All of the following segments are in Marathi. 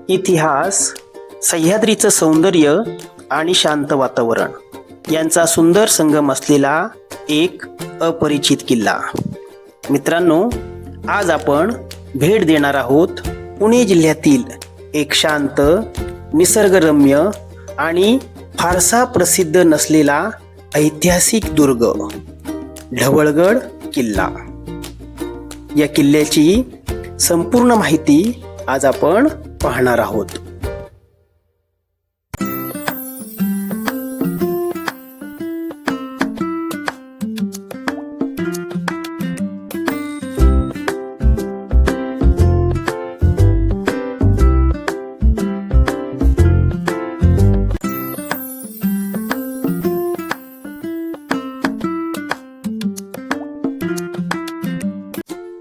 इतिहास, सह्याद्रीचं सौंदर्य आणि शांत वातावरण यांचा सुंदर संगम असलेला एक अपरिचित किल्ला. मित्रांनो, आज आपण भेट देणार आहोत पुणे जिल्ह्यातील एक शांत, निसर्गरम्य आणि फारसा प्रसिद्ध नसलेला ऐतिहासिक दुर्ग, ढवळगड किल्ला. या किल्ल्याची संपूर्ण माहिती आज आपण पाहणार आहोत.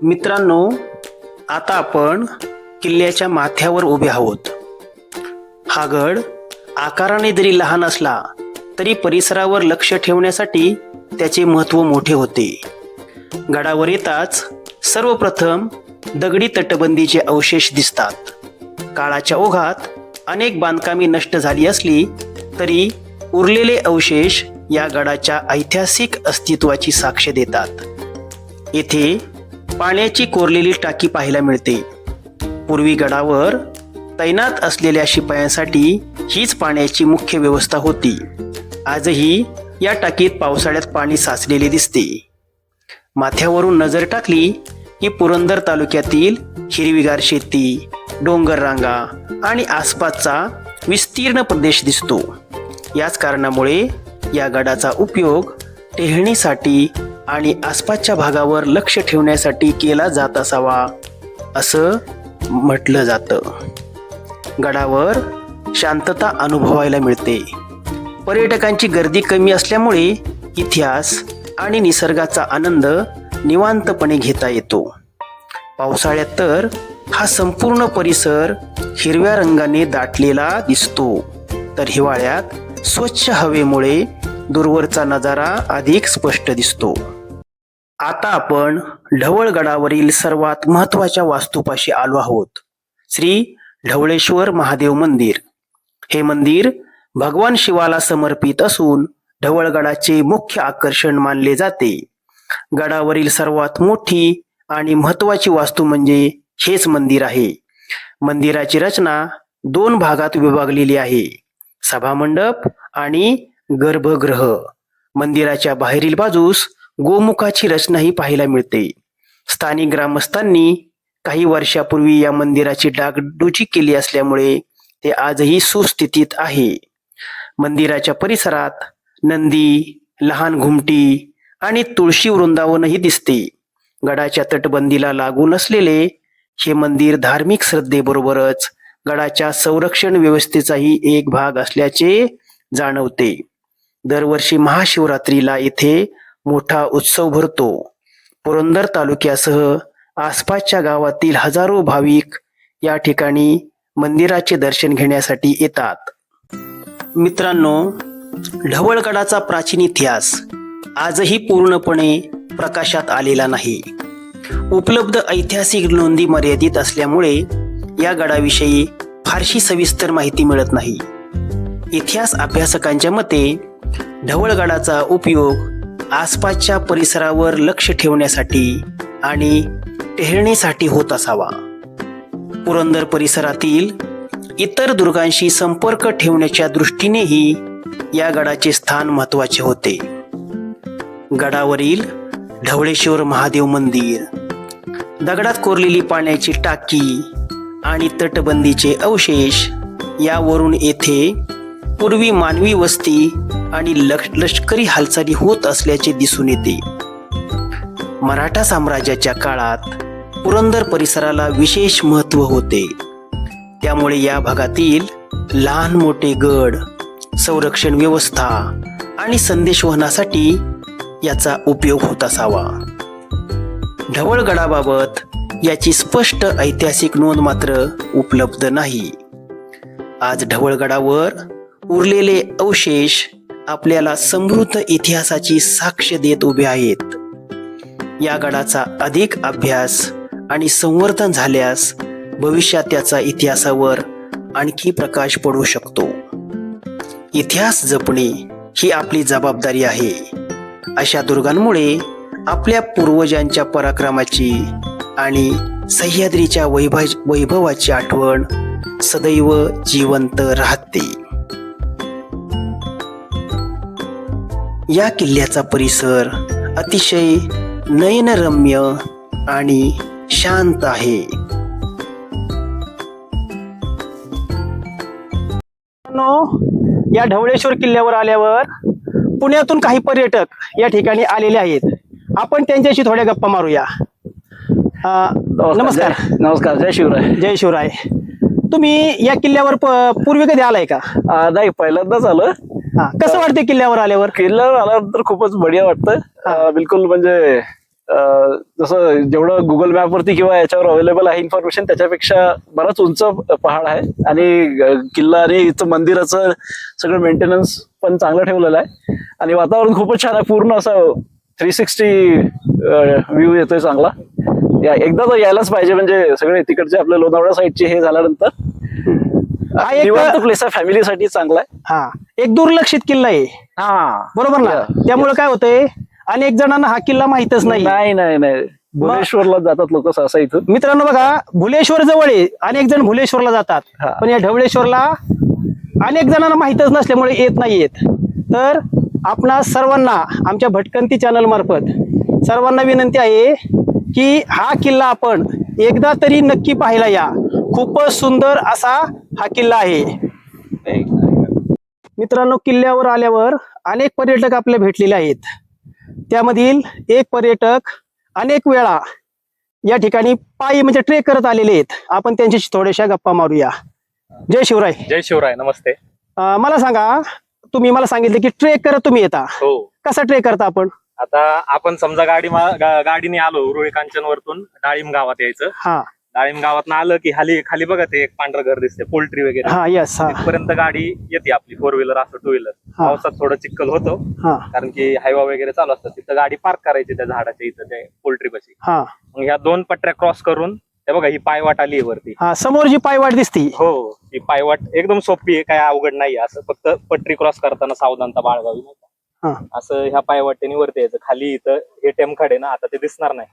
मित्रांनो, आता आपण किल्ल्याच्या माथ्यावर उभे आहोत. हा गड आकाराने जरी लहान असला तरी परिसरावर लक्ष ठेवण्यासाठी त्याचे महत्त्व मोठे होते. गडावर येताच सर्वप्रथम दगडी तटबंदीचे अवशेष दिसतात. काळाच्या ओघात अनेक बांधकामे नष्ट झाली असली तरी उरलेले अवशेष या गडाच्या ऐतिहासिक अस्तित्वाची साक्ष देतात. येथे पाण्याची कोरलेली टाकी पाहायला मिळते. पूर्वी गडावर तैनात असलेल्या शिपायांसाठी हीच पाण्याची मुख्य व्यवस्था होती. आजही या टाकीत पावसाळ्यात पाणी साचलेले दिसते. माथ्यावरून नजर टाकली की पुरंदर तालुक्यातील हिरवीगार शेती, डोंगर रांगा आणि आसपासचा विस्तीर्ण प्रदेश दिसतो. याच कारणामुळे या गडाचा उपयोग टेहळणीसाठी आणि आसपासच्या भागावर लक्ष ठेवण्यासाठी केला जात असावा असं म्हटलं जातं. गडावर शांतता अनुभवायला मिळते. पर्यटकांची गर्दी कमी असल्यामुळे इतिहास आणि निसर्गाचा आनंद निवांतपणे घेता येतो. पावसाळ्यात तर हा संपूर्ण परिसर हिरव्या रंगाने दाटलेला दिसतो, तर हिवाळ्यात स्वच्छ हवेमुळे दूरवरचा नजारा अधिक स्पष्ट दिसतो. आता आपण ढवळगडावरील सर्वात महत्त्वाच्या वास्तूपाशी आलो आहोत, श्री ढवळेश्वर महादेव मंदिर. हे मंदिर भगवान शिवाला समर्पित असून ढवळगडाचे मुख्य आकर्षण मानले जाते. गडावरील सर्वात मोठी आणि महत्त्वाची वास्तू म्हणजे हेच मंदिर आहे. मंदिराची रचना 2 भागात विभागलेली आहे, सभामंडप आणि गर्भगृह. मंदिराच्या बाहेरील बाजूस गोमुखाची रचनाही पाहायला मिळते. स्थानिक ग्रामस्थांनी काही वर्षापूर्वी या मंदिराची डागडुजी केली असल्यामुळे ते आजही सुस्थितीत आहे. मंदिराच्या परिसरात नंदी, लहान घुमटी आणि तुळशी वृंदावनही दिसते. गडाच्या तटबंदीला लागून असलेले हे मंदिर धार्मिक श्रद्धेबरोबरच गडाच्या संरक्षण व्यवस्थेचाही एक भाग असल्याचे जाणवते. दरवर्षी महाशिवरात्रीला येथे मोठा उत्सव भरतो. पुरंदर तालुक्यासह आसपासच्या गावातील हजारो भाविक या ठिकाणी मंदिराचे दर्शन घेण्यासाठी येतात. मित्रांनो, ढवळगडाचा प्राचीन इतिहास आजही पूर्णपणे प्रकाशात आलेला नाही. उपलब्ध ऐतिहासिक नोंदी मर्यादित असल्यामुळे या गडाविषयी फारशी सविस्तर माहिती मिळत नाही. इतिहास अभ्यासकांच्या मते ढवळगडाचा उपयोग आसपासच्या परिसरावर लक्ष ठेवण्यासाठी आणि टेहळणीसाठी होत असावा. पुरंदर परिसरातील इतर दुर्गांशी संपर्क ठेवण्याच्या दृष्टीनेही या गडाचे स्थान महत्त्वाचे होते. गडावरील ढवळेश्वर महादेव मंदिर, दगडात कोरलेली पाण्याची टाकी आणि तटबंदीचे अवशेष यावरून येथे पूर्वी मानवी वस्ती आणि लष्करी हालचाली होत असल्याचे दिसून येते. मराठा साम्राज्याच्या काळात पुरंदर परिसराला विशेष महत्त्व होते. त्यामुळे या भागातील लहान मोठे गड, संरक्षण व्यवस्था आणि संदेशवहनासाठी याचा उपयोग होत असावा. ढवळगडाबाबत याची स्पष्ट ऐतिहासिक नोंद मात्र उपलब्ध नाही. आज ढवळगडावर उरलेले अवशेष आपल्याला समृद्ध इतिहासाची साक्ष देत उभे आहेत. या गडाचा अधिक अभ्यास आणि संवर्धन झाल्यास भविष्यात त्याचा इतिहासावर आणखी प्रकाश पडू शकतो. इतिहास जपणे ही आपली जबाबदारी आहे. अशा दुर्गांमुळे आपल्या पूर्वजांच्या पराक्रमाची आणि सह्याद्रीच्या वैभवाची आठवण सदैव जिवंत राहते. या किल्ल्याचा परिसर अतिशय नयनरम्य आणि शांत आहे. या ढवळेश्वर किल्ल्यावर आल्यावर पुण्यातून काही पर्यटक या ठिकाणी आलेले आहेत. आपण त्यांच्याशी थोड्या गप्पा मारूया. नमस्कार. नमस्कार. जय शिवराय. जय शिवराय. तुम्ही या किल्ल्यावर पूर्वी कधी आलाय का? नाही, पहिल्यांदाच आलं. कसं वाटतं किल्ल्यावर आल्यावर? किल्ल्यावर आल्यानंतर खूपच बढिया वाटतं. बिलकुल म्हणजे जसं जेवढं गुगल मॅप वरती किंवा याच्यावर अवेलेबल आहे इन्फॉर्मेशन त्याच्यापेक्षा बराच उंच पहाड आहे आणि किल्ला आणि इथं मंदिराचं सगळं मेंटेनन्स पण चांगलं ठेवलेलं आहे आणि वातावरण खूपच छान आहे. पूर्ण असं 360 व्ह्यू येतोय चांगला. एकदा तर यायलाच पाहिजे. म्हणजे सगळे तिकडचे आपल्या लोणावळा साईडचे हे झाल्यानंतर निवांत प्लेस आहे, फॅमिलीसाठी चांगला आहे. एक दुर्लक्षित किल्ला आहे. बरोबर ना? त्यामुळे काय होतंय, अनेक जणांना हा किल्ला माहितच नाही. नाही भुलेश्वरला जातात लोक सहसा इथून. मित्रांनो बघा, भुलेश्वर जवळ आहे. अनेक जण भुलेश्वरला जातात, पण या ढवळेश्वरला अनेक जणांना माहितच नसल्यामुळे येत नाहीयेत. तर आपणा सर्वांना आमच्या भटकंती चॅनल मार्फत सर्वांना विनंती आहे की हा किल्ला आपण एकदा तरी नक्की पाहायला या. खूपच सुंदर असा हा किल्ला आहे. मित्रांनो, किल्ल्यावर आल्यावर अनेक पर्यटक आपले भेटलेले आहेत. त्यामधील एक पर्यटक अनेक वेळा या ठिकाणी पायी म्हणजे ट्रेक करत आलेले आहेत. आपण त्यांच्याशी थोड्याशा गप्पा मारूया. जय शिवराय. जय शिवराय. नमस्ते. मला सांगा, तुम्ही मला सांगितलं की ट्रेक करत तुम्ही येता. हो. कसा ट्रेक करता आपण? आता आपण समजा गाडीने आलो रुळे कांचन वरतून डाळिंब गावात यायचं. डाळिंब गावात आलं की खाली बघा ते एक पांढरं घर दिसते, पोल्ट्री वगैरे. तिथपर्यंत गाडी येते आपली, 4 व्हीलर असं 2 व्हीलर. पावसात थोडं चिखल होतो कारण की हायवा वगैरे चालू असतात. तिथं गाडी पार्क करायची त्या झाडाच्या इथं, त्या पोल्ट्री पाशी. मग ह्या 2 पटऱ्या क्रॉस करून ते बघा ही पायवाट आली वरती. समोर जी पायवाट दिसती, हो, ही पायवाट एकदम सोपी आहे, काय अवघड नाही. असं फक्त पटरी क्रॉस करताना सावधानता बाळगावी. असं ह्या पायवाटेने वरती यायचं. खाली इथं हे टेमखाडे ना, आता ते दिसणार नाही.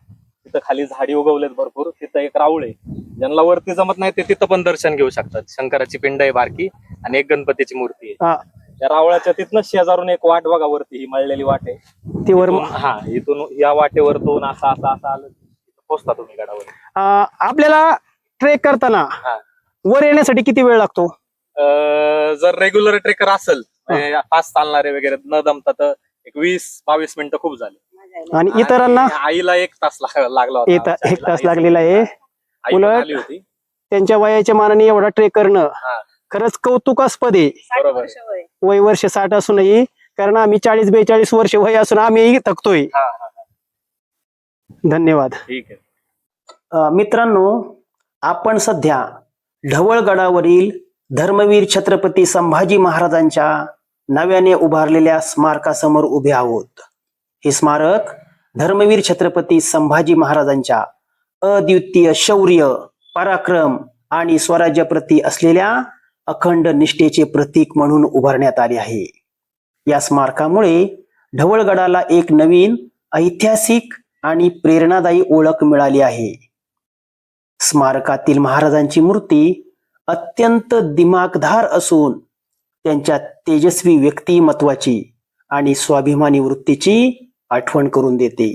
तिथं खाली झाडी उगवलेत भरपूर. तिथं एक राऊळ आहे. ज्यांना वरती जमत नाही ते तिथं पण दर्शन घेऊ शकतात. शंकराची पिंड आहे बारकी आणि एक गणपतीची मूर्ती आहे. त्या रावळाच्या तिथनं शेजारून एक वाट बघा वरती, ही मळलेली वाट आहे ती वर. इथून या वाटेवरतून असं आलं पोहोचता तुम्ही गडावर. आपल्याला ट्रेक करताना वर येण्यासाठी किती वेळ लागतो? जर रेग्युलर ट्रेकर असेल, फास्ट चालणारे वगैरे न दमता, तर एक 20-22 मिनिटं खूप झाले. आणि इतरांना आईला 1 तास लागला होता. 1 तास लागलेला आहे. उलट होती. त्यांच्या वयाच्या मानाने एवढा ट्रेक करणं खरंच कौतुकास्पद आहे. बरोबर. वय वर्ष 60 असूनही, कारण आम्ही 40-42 वर्ष वय असून आम्ही थकतोय. धन्यवाद. ठीक आहे. मित्रांनो, आपण सध्या ढवळगडावरील धर्मवीर छत्रपती संभाजी महाराजांच्या नव्याने उभारलेल्या स्मारकासमोर उभे आहोत. हे स्मारक धर्मवीर छत्रपती संभाजी महाराजांच्या अद्वितीय शौर्य, पराक्रम आणि स्वराज्याप्रती असलेल्या अखंड निष्ठेचे प्रतीक म्हणून उभारण्यात आले आहे. या स्मारकामुळे ढवळगडाला एक नवीन ऐतिहासिक आणि प्रेरणादायी ओळख मिळाली आहे. स्मारकातील महाराजांची मूर्ती अत्यंत दिमाखदार असून त्यांच्या तेजस्वी व्यक्तिमत्वाची आणि स्वाभिमानी वृत्तीची आठवण करून देते.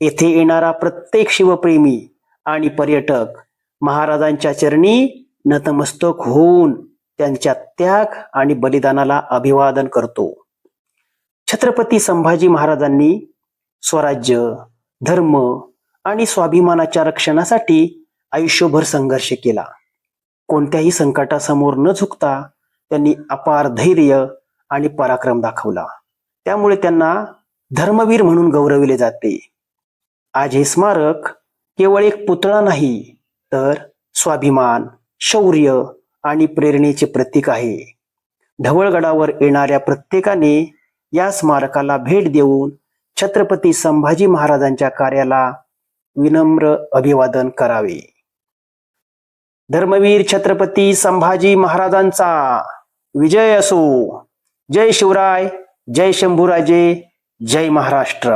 येथे येणारा प्रत्येक शिवप्रेमी आणि पर्यटक महाराजांच्या चरणी नतमस्तक होऊन त्यांच्या त्याग आणि बलिदानाला अभिवादन करतो. छत्रपती संभाजी महाराजांनी स्वराज्य, धर्म आणि स्वाभिमानाच्या रक्षणासाठी आयुष्यभर संघर्ष केला. कोणत्याही संकटासमोर न झुकता त्यांनी अपार धैर्य आणि पराक्रम दाखवला. त्यामुळे त्यांना धर्मवीर म्हणून गौरविले जाते. आज हे स्मारक केवळ एक पुतळा नाही, तर स्वाभिमान, शौर्य आणि प्रेरणेचे प्रतीक आहे. ढवळगडावर येणाऱ्या प्रत्येकाने या स्मारकाला भेट देऊन छत्रपती संभाजी महाराजांच्या कार्याला विनम्र अभिवादन करावे. धर्मवीर छत्रपती संभाजी महाराजांचा विजय असो. जय शिवराय, जय शंभूराजे, जय महाराष्ट्र.